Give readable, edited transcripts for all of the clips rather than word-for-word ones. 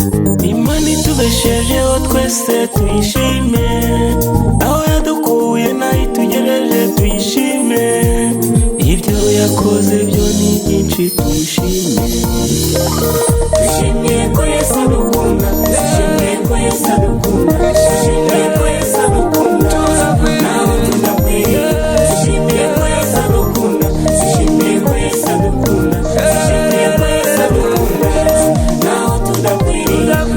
Imana itubeshejeho twese tuyishime, aho yadukuye naho itugejeje tuyishime, ibyo yakoze byo ni byinshi tuyishime. Dushimiye ko Yesu adukunda, dushimiye ko Yesu adukunda, dushimiye ko Yesu adukunda, nawe tudakwiriye. Dushimiye ko Yesu adukunda, dushimiye ko Yesu adukunda, dushimiye ko Yesu adukunda, nawe tudakwiriye.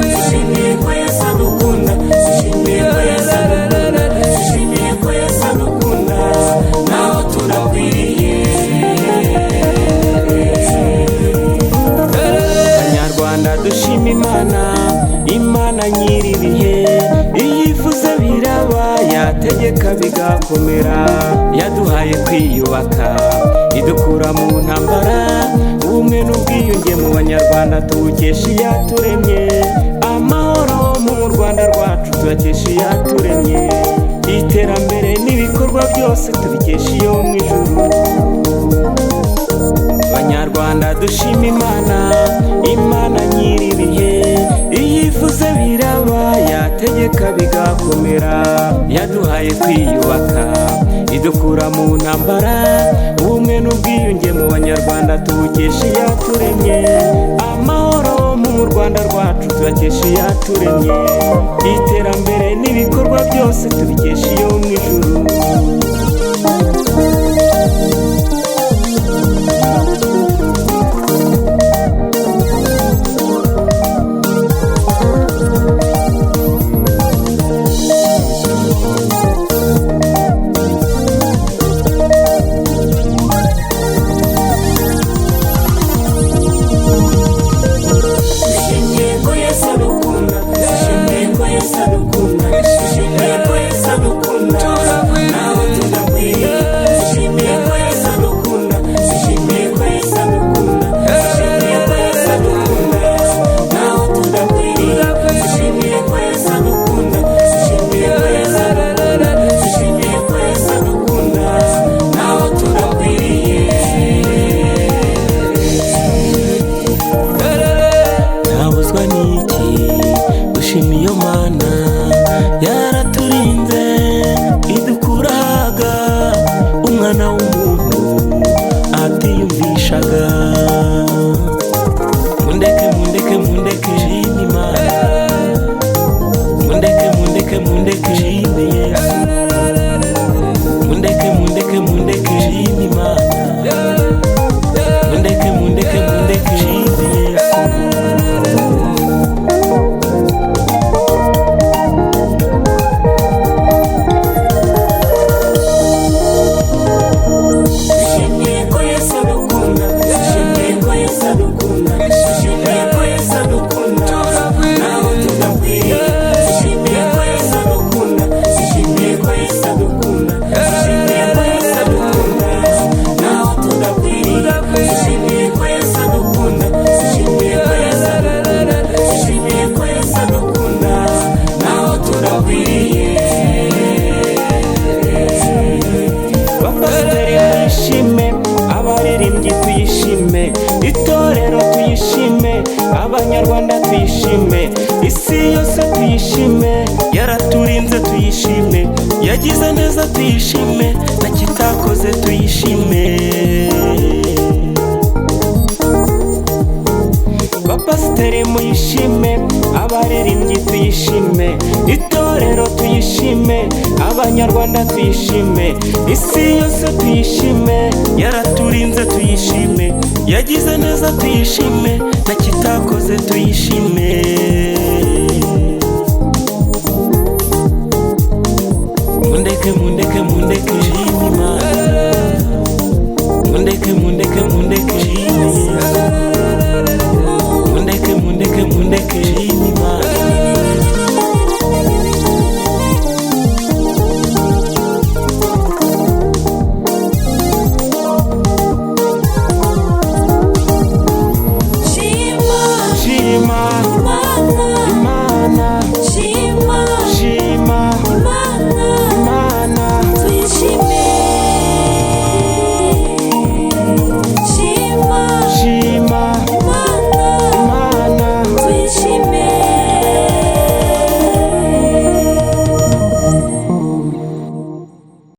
Dushimiye ko Yesu adukunda, dushimiye ko Yesu adukunda, dushimiye ko Yesu adukunda, nawe tudakwiriye. Banyarwanda dushima Imana, Imana nyir'ibihe, iyo ivuze biraba, yategeka bigakomera. Yaduhaye kwiyubaka, idukura mu ntambara, ubumwe n'ubwiyunge mu banyarwanda tubukesha iyaturemye. Amahoro mu Rwanda rwacu tuyakesha iyaturemye, iterambere n'ibikorwa byose tubikesha iyo mu ijuru. Banyarwanda dushima Imana, Imana nyir'ibihe, iyo ivuze biraba, yategeka bigakomera. Yaduhaye kwiyubaka, idukura mu ntambara, ubumwe n'ubwiyunge mu banyarwanda tubukesha iyaturemye. Amahoro mu Rwanda rwacu tuyakesha iyaturemye, iterambere n'ibikorwa byose tubikesha iyo mu ijuru. Dushima iyo Mana yaraturinze, idukura ahaga umwana w'umuntu atiyumvishaga. Mundeke shima Imana, mundeke shima Yesu, mundeke shima Imana, mundeke shima Yesu. Bapasiteri tuyishime, abaririmbyi tuyishime, itorero tuyishime, abanyarwanda tuyishime, isi yose tuyishime. Yaraturinze tuyishime, yagize neza tuyishime, na kitakoze tuyishime. Bapasiteri muyishime, abaririmbyi tuyishime, itorero tuyishime, abanyarwanda tuyishime, isi yose tuyishime. Yaraturinze tuyishime, yagize neza tuyishime, na kitakoze tuyishime. Mundeke shima Imana, mundeke shima Yesu, mundeke shima Imana. Shima